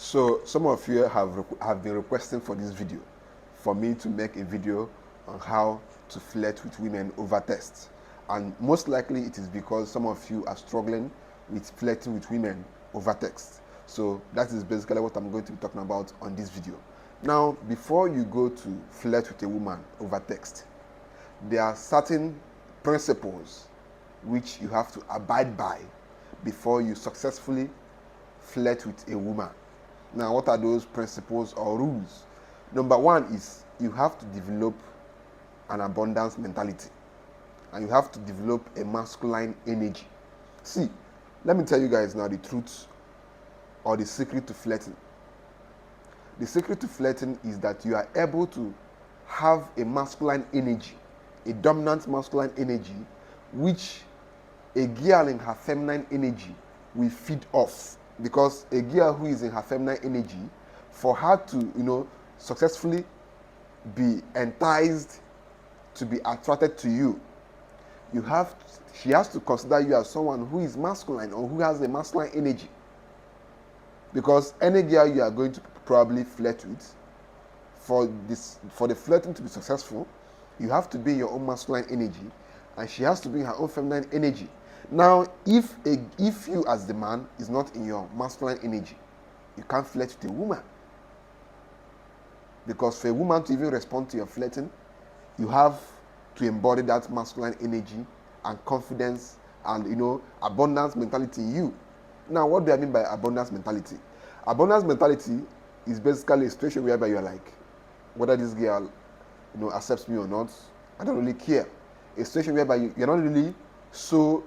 So some of you have been requesting for this video, for me to make a video on how to flirt with women over text. And most likely it is because some of you are struggling with flirting with women over text. So that is basically what I'm going to be talking about on this video. Now, before you go to flirt with a woman over text, there are certain principles which you have to abide by before you successfully flirt with a woman. Now, what are those principles or rules? Number one is you have to develop an abundance mentality, and you have to develop a masculine energy. See, let me tell you guys now the truth or the secret to flirting. The secret to flirting is that you are able to have a masculine energy, a dominant masculine energy, which a girl in her feminine energy will feed off. Because a girl who is in her feminine energy, for her to, successfully be enticed, to be attracted to you, she has to consider you as someone who is masculine or who has a masculine energy. Because any girl you are going to probably flirt with, for the flirting to be successful, you have to be in your own masculine energy, and she has to be in her own feminine energy. Now, if you as the man is not in your masculine energy, you can't flirt with a woman. Because for a woman to even respond to your flirting, you have to embody that masculine energy and confidence and abundance mentality in you. Now, what do I mean by abundance mentality? Abundance mentality is basically a situation whereby you're like, whether this girl accepts me or not, I don't really care. A situation whereby you're not really so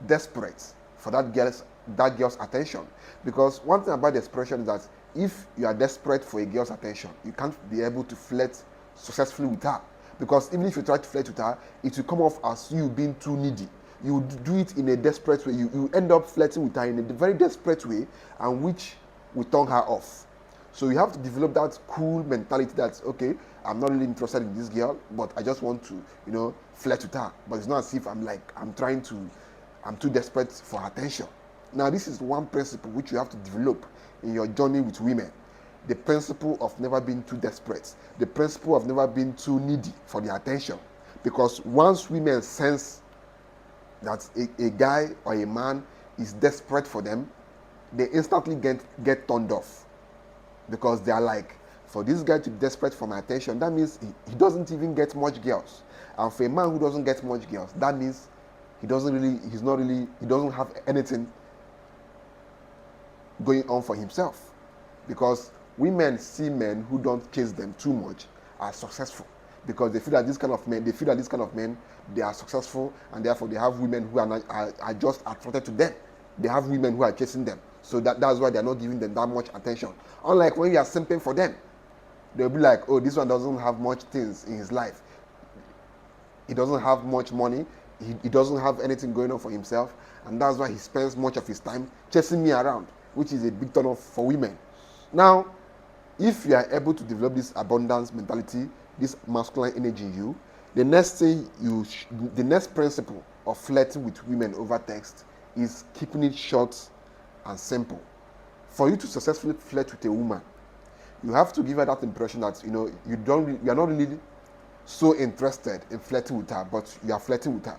desperate for that girl's attention. Because one thing about desperation is that if you are desperate for a girl's attention, you can't be able to flirt successfully with her. Because even if you try to flirt with her, it will come off as you being too needy. You do it in a desperate way. You end up flirting with her in a very desperate way, and which will turn her off. So you have to develop that cool mentality that, okay, I'm not really interested in this girl, but I just want to, flirt with her. But it's not as if I'm too desperate for her attention. Now, this is one principle which you have to develop in your journey with women. The principle of never being too desperate. The principle of never being too needy for their attention. Because once women sense that a guy or a man is desperate for them, they instantly get turned off. Because they are like, for this guy to be desperate for my attention, that means he doesn't even get much girls. And for a man who doesn't get much girls, that means he doesn't have anything going on for himself. Because women see men who don't chase them too much as successful. Because they feel that this kind of men, they are successful, and therefore they have women who are just attracted to them. They have women who are chasing them. So that's why they're not giving them that much attention. Unlike when you are simping for them, they'll be like, oh, this one doesn't have much things in his life. He doesn't have much money. He doesn't have anything going on for himself. And that's why he spends much of his time chasing me around, which is a big turn off for women. Now, if you are able to develop this abundance mentality, this masculine energy in you, the next principle of flirting with women over text is keeping it short and simple. For you to successfully flirt with a woman, you have to give her that impression that you are not really so interested in flirting with her, but you are flirting with her.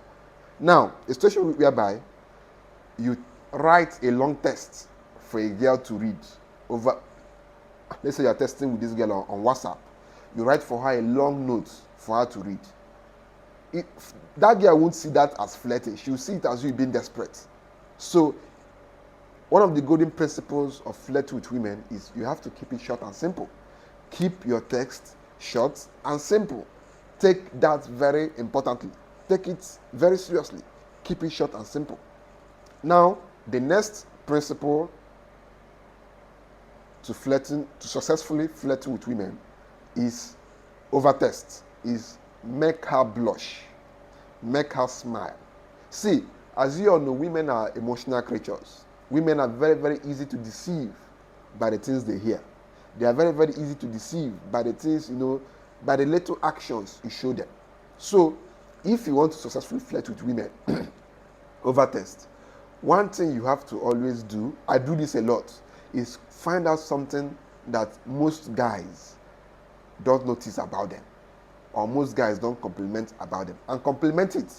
Now, a situation whereby you write a long text for a girl to read over. Let's say you are texting with this girl on WhatsApp. You write for her a long note for her to read. That girl won't see that as flirting. She will see it as you being desperate. So, one of the golden principles of flirting with women is you have to keep it short and simple. Keep your text short and simple. Take that very importantly. Take it very seriously. Keep it short and simple. Now, the next principle to successfully flirting with women is over text, is make her blush, make her smile. See, as you all know, women are emotional creatures. Women are very, very easy to deceive by the things they hear. They are very, very easy to deceive by the things, by the little actions you show them. So, if you want to successfully flirt with women over text, one thing you have to always do, I do this a lot, is find out something that most guys don't notice about them, or most guys don't compliment about them, and compliment it.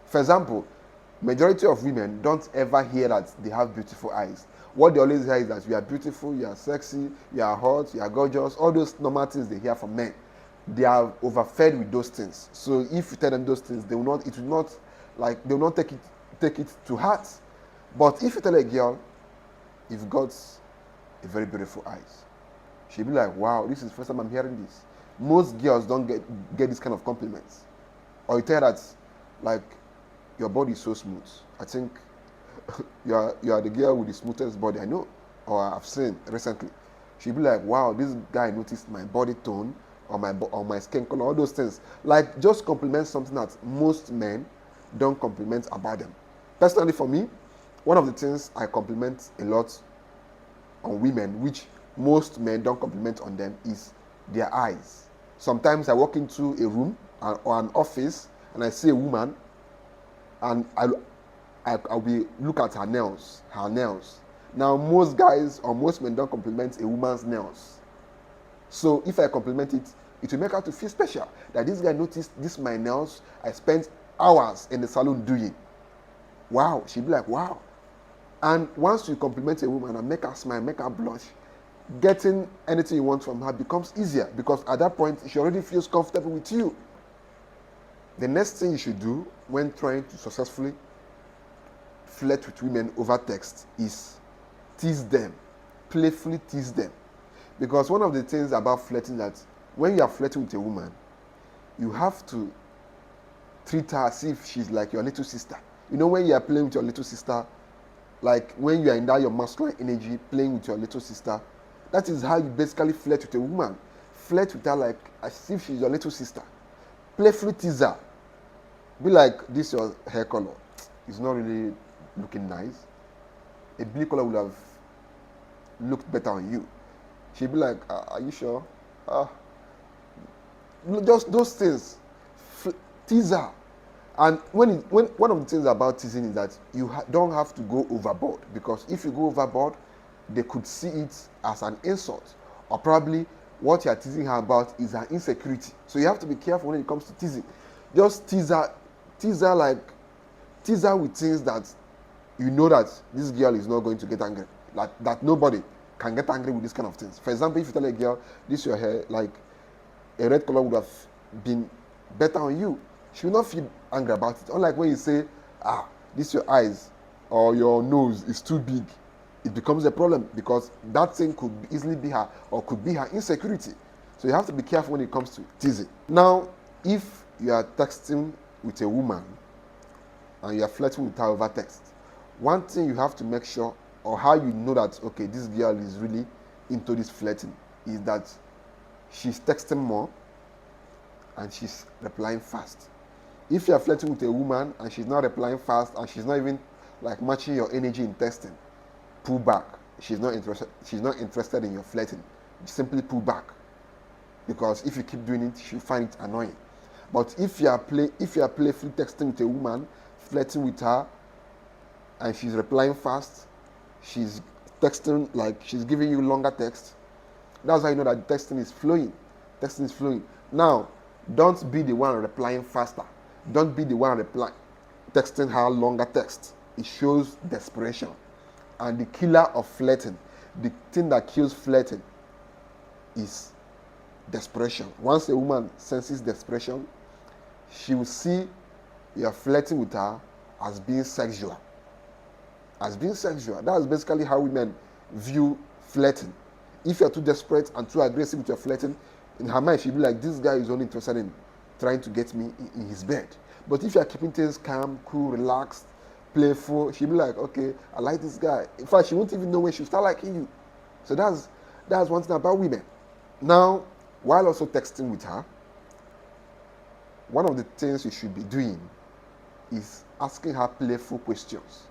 For example, majority of women don't ever hear that they have beautiful eyes. What they always hear is that you are beautiful, you are sexy, you are hot, you are gorgeous, all those normal things they hear from men. They are overfed with those things. So if you tell them those things, they will not, it will not, like, they will not take it to heart. But if you tell a girl, you've got a very beautiful eyes, she'll be like, wow, this is the first time I'm hearing this. Most girls don't get this kind of compliments. Or you tell her that, like, your body is so smooth. I think you are the girl with the smoothest body I know, or I've seen recently. She'll be like, wow, this guy noticed my body tone, or my skin color, all those things. Like, just compliment something that most men don't compliment about them. Personally, for me, one of the things I compliment a lot on women, which most men don't compliment on them, is their eyes. Sometimes I walk into a room or an office and I see a woman, and I'll be look at her nails. Now, most guys or most men don't compliment a woman's nails. So if I compliment it, it will make her to feel special. That this guy noticed this my nails. I spent hours in the salon doing. Wow, she'll be like, wow. And once you compliment a woman and make her smile, make her blush, getting anything you want from her becomes easier, because at that point she already feels comfortable with you. The next thing you should do when trying to successfully flirt with women over text is tease them, playfully tease them. Because one of the things about flirting is that when you are flirting with a woman, you have to treat her as if she's like your little sister. You know, when you are playing with your little sister, like when you are in that your masculine energy playing with your little sister, that is how you basically flirt with a woman. Flirt with her like as if she's your little sister. Playfully tease her. Be like, this your hair color, it's not really looking nice. A blue color would have looked better on you. She'd be like, are you sure? Just those things. Tease her. And when one of the things about teasing is that you don't have to go overboard, because if you go overboard, they could see it as an insult, or probably what you are teasing her about is her insecurity. So you have to be careful when it comes to teasing. Just tease her with things that you know that this girl is not going to get angry. That nobody can get angry with this kind of things. For example, if you tell a girl, this your hair, like a red color would have been better on you, she will not feel angry about it. Unlike when you say, this your eyes or your nose is too big, it becomes a problem, because that thing could easily be her, or could be her insecurity. So you have to be careful when it comes to teasing. Now, if you are texting with a woman and you are flirting with her over text, one thing you have to make sure, or how you know that, okay, this girl is really into this flirting, is that she's texting more and she's replying fast. If you are flirting with a woman and she's not replying fast, and she's not even like matching your energy in texting, pull back. She's not interested in your flirting. Simply pull back, because if you keep doing it, she'll find it annoying. But if you are playfully texting with a woman, flirting with her, and she's replying fast, she's texting, like she's giving you longer text, that's how you know that texting is flowing. Now, don't be the one replying faster. Don't be the one texting her longer text. It shows desperation. And the killer of flirting, the thing that kills flirting, is desperation. Once a woman senses desperation, she will see you're flirting with her as being sexual. That's basically how women view flirting. If you're too desperate and too aggressive with your flirting, in her mind she'll be like, this guy is only interested in trying to get me in his bed. But if you're keeping things calm, cool, relaxed, playful, she'll be like, okay, I like this guy. In fact, she won't even know when she'll start liking you. So that's one thing about women. Now, while also texting with her, one of the things you should be doing is asking her playful questions.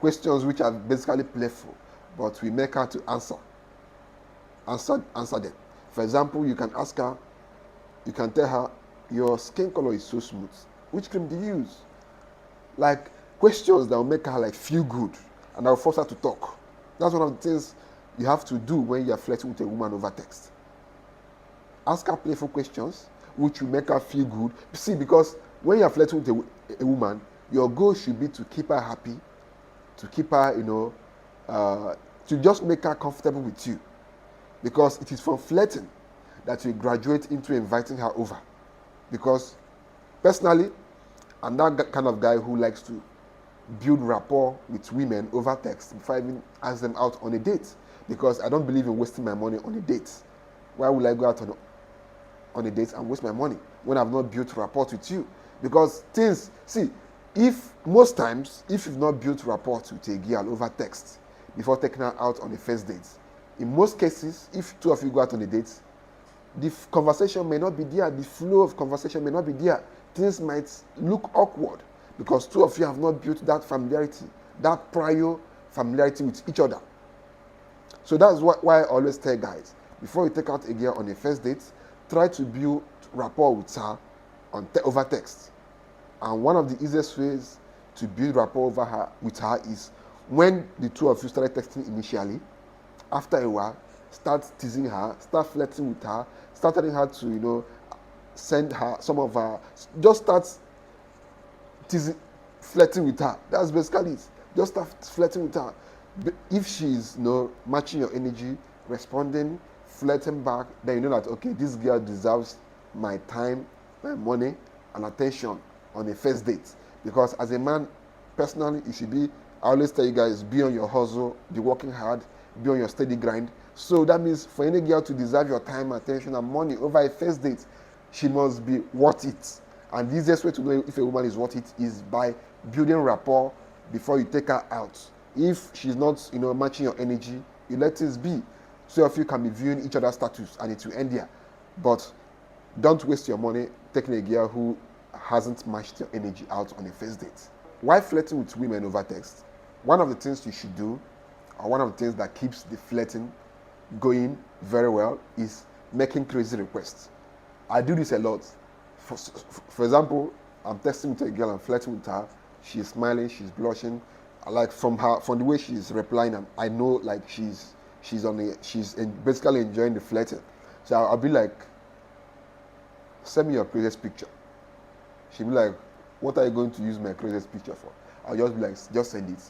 Questions which are basically playful, but we make her to answer them. For example, you can ask her, you can tell her, your skin color is so smooth. Which cream do you use? Like questions that will make her like feel good, and that will force her to talk. That's one of the things you have to do when you are flirting with a woman over text. Ask her playful questions, which will make her feel good. See, because when you are flirting with a woman, your goal should be to keep her happy, to keep her, to just make her comfortable with you. Because it is from flirting that you graduate into inviting her over. Because personally, I'm that kind of guy who likes to build rapport with women over text before I even ask them out on a date. Because I don't believe in wasting my money on a date. Why would I go out on a date and waste my money when I've not built rapport with you? Because if you've not built rapport with a girl over text before taking her out on the first date, in most cases, if two of you go out on a date, the conversation may not be there, the flow of conversation may not be there. Things might look awkward because two of you have not built that familiarity, that prior familiarity with each other. So that's why I always tell guys, before you take out a girl on a first date, try to build rapport with her over text. And one of the easiest ways to build rapport with her is when the two of you started texting initially. After a while, start teasing her, start flirting with her, start telling her to, send her some of her, just start teasing, flirting with her. That's basically it. Just start flirting with her. If she's matching your energy, responding, flirting back, then you know that, okay, this girl deserves my time, my money, and attention on a first date. Because as a man, personally, it should be, I always tell you guys, be on your hustle, be working hard, be on your steady grind. So that means for any girl to deserve your time, attention, and money over a first date, she must be worth it. And the easiest way to know if a woman is worth it is by building rapport before you take her out. If she's not, matching your energy, you let it be. So if you can be viewing each other's status and it will end there. But don't waste your money taking a girl who hasn't matched your energy out on a first date. Why flirting with women over text? One of the things you should do, or one of the things that keeps the flirting going very well, is making crazy requests. I do this a lot. For example, I'm texting with a girl, I'm flirting with her, she's smiling, she's blushing. Like from the way she's replying, and I know like she's basically enjoying the flirting. So I'll be like, send me your craziest picture. She'll be like, what are you going to use my craziest picture for? I'll just be like, just send it.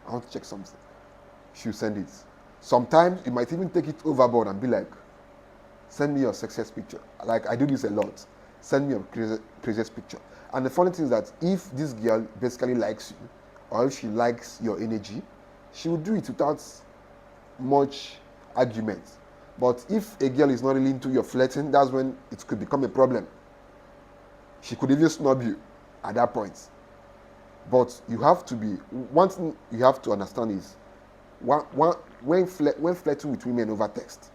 I want to check something. She'll send it. Sometimes you might even take it overboard and be like, send me your sexiest picture. Like I do this a lot. Send me your craziest picture. And the funny thing is that if this girl basically likes you, or if she likes your energy, she will do it without much argument. But if a girl is not really into your flirting, that's when it could become a problem. She could even snub you at that point. But one thing you have to understand is, when flirting with women over text,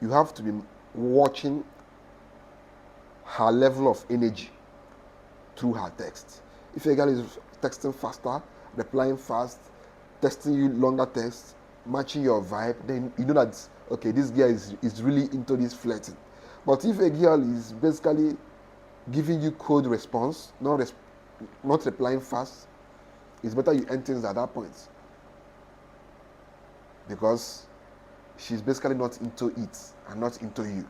you have to be watching her level of energy through her text. If a girl is texting faster, replying fast, texting you longer texts, matching your vibe, then you know that, okay, this girl is really into this flirting. But if a girl is basically giving you cold response, not replying fast, it's better you end things at that point. Because she's basically not into it and not into you.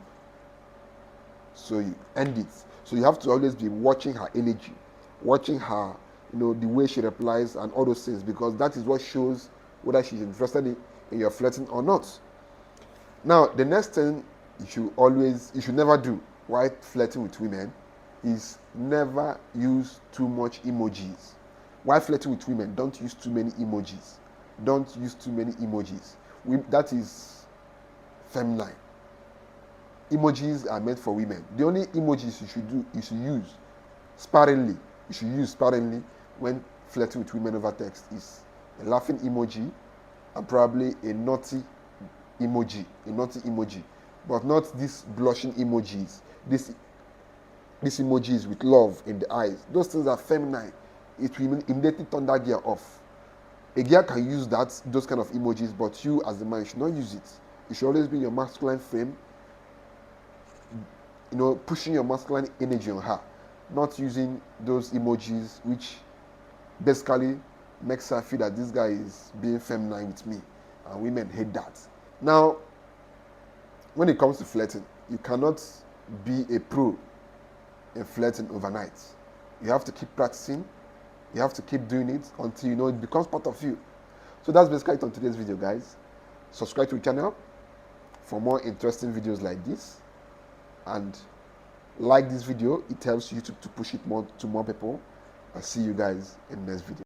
So you end it. So you have to always be watching her energy, watching her, the way she replies and all those things, because that is what shows whether she's interested in your flirting or not. Now, the next thing you should never do while flirting with women is never use too much emojis. While flirting with women, don't use too many emojis. Don't use too many emojis. That is feminine. Emojis are meant for women. The only emojis you should use sparingly. You should use sparingly when flirting with women over text is a laughing emoji and probably a naughty emoji, but not these blushing emojis. These emojis with love in the eyes. Those things are feminine. It will immediately turn that girl off. A girl can use those kind of emojis, but you as the man should not use it. You should always be in your masculine frame, pushing your masculine energy on her, not using those emojis which basically makes her feel that this guy is being feminine with me, and women hate that. Now, when it comes to flirting, you cannot be a pro in flirting overnight. You have to keep practicing. You have to keep doing it until you know it becomes part of you. So that's basically it on today's video, guys. Subscribe to the channel for more interesting videos like this, and like this video. It helps YouTube to push it more to more people. I'll see you guys in the next video.